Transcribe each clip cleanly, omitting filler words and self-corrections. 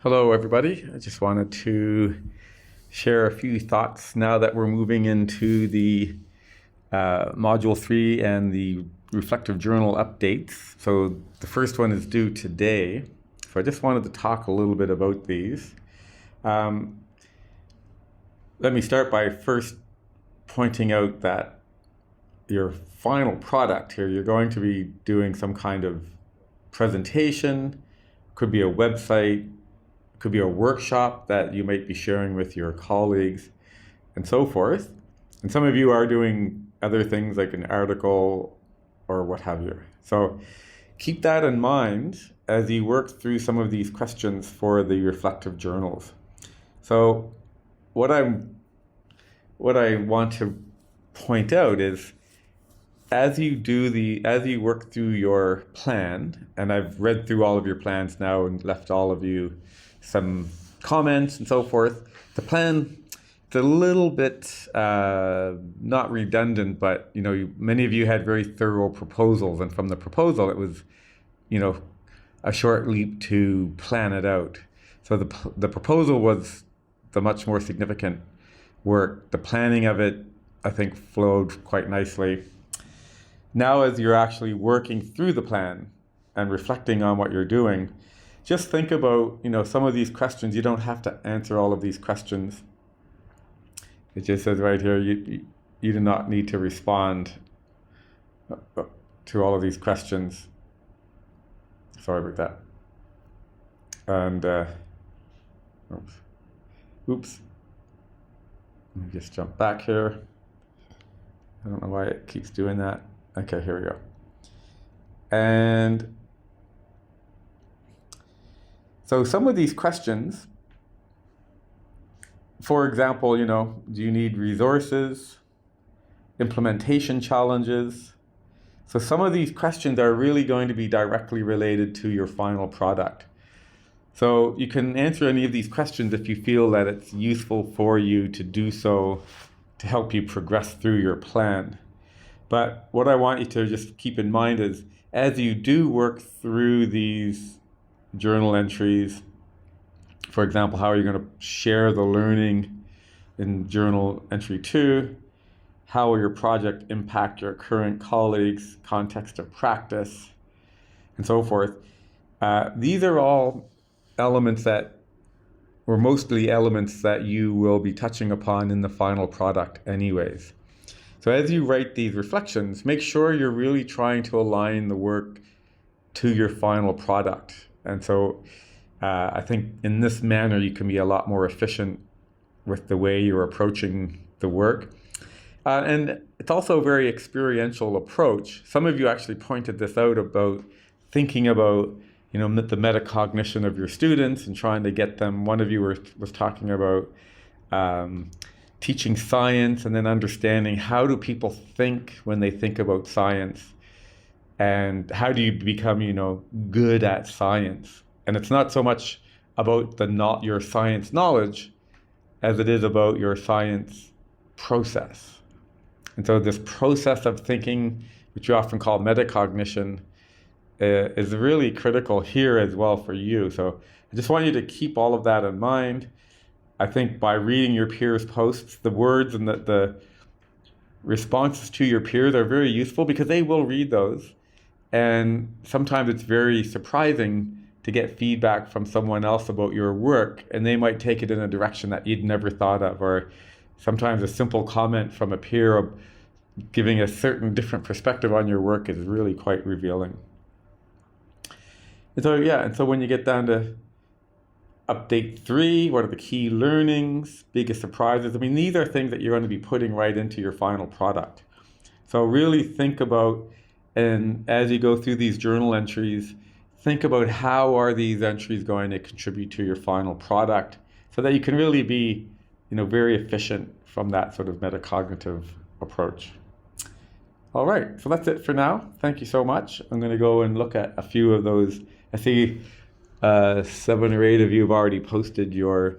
Hello, everybody. I just wanted to share a few thoughts now that we're moving into the Module 3 and the reflective journal updates. So the first one is due today. So I just wanted to talk a little bit about these. Let me start by first pointing out that your final product here, you're going to be doing some kind of presentation, could be a website, could be a workshop that you might be sharing with your colleagues and so forth. And some of you are doing other things like an article or what have you. So keep that in mind as you work through some of these questions for the reflective journals. So what I want to point out is as you work through your plan, and I've read through all of your plans now and left all of you some comments and so forth. The plan, it's a little bit not redundant, but many of you had very thorough proposals, and from the proposal it was a short leap to plan it out. So the proposal was the much more significant work. The planning of it, I think, flowed quite nicely. Now, as you're actually working through the plan and reflecting on what you're doing, just think about, some of these questions. You don't have to answer all of these questions. It just says right here, you do not need to respond to all of these questions. Sorry about that. And, oops. Let me just jump back here. I don't know why it keeps doing that. Okay, here we go. And so some of these questions, for example, do you need resources, implementation challenges? So some of these questions are really going to be directly related to your final product. So you can answer any of these questions if you feel that it's useful for you to do so to help you progress through your plan. But what I want you to just keep in mind is as you do work through these journal entries, for example, how are you going to share the learning in journal entry 2? How will your project impact your current colleagues, context of practice, and so forth? These are all elements mostly elements that you will be touching upon in the final product anyways. So as you write these reflections, make sure you're really trying to align the work to your final product. And so I think in this manner, you can be a lot more efficient with the way you're approaching the work. And it's also a very experiential approach. Some of you actually pointed this out about thinking about the metacognition of your students and trying to get them. One of you was talking about teaching science and then understanding how do people think when they think about science, and how do you become good at science. And it's not so much about your science knowledge as it is about your science process. And so this process of thinking, which you often call metacognition, is really critical here as well for you. So I just want you to keep all of that in mind. I think by reading your peers' posts, the words and the responses to your peers are very useful because they will read those. And sometimes it's very surprising to get feedback from someone else about your work, and they might take it in a direction that you'd never thought of. Or sometimes a simple comment from a peer giving a certain different perspective on your work is really quite revealing. And so when you get down to update 3, what are the key learnings, biggest surprises? I mean, these are things that you're going to be putting right into your final product. So really think about, and as you go through these journal entries, think about how are these entries going to contribute to your final product so that you can really be, very efficient from that sort of metacognitive approach. All right, so that's it for now. Thank you so much. I'm going to go and look at a few of those. I see 7 or 8 of you have already posted your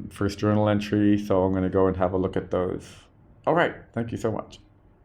first journal entry, so I'm going to go and have a look at those. All right, thank you so much.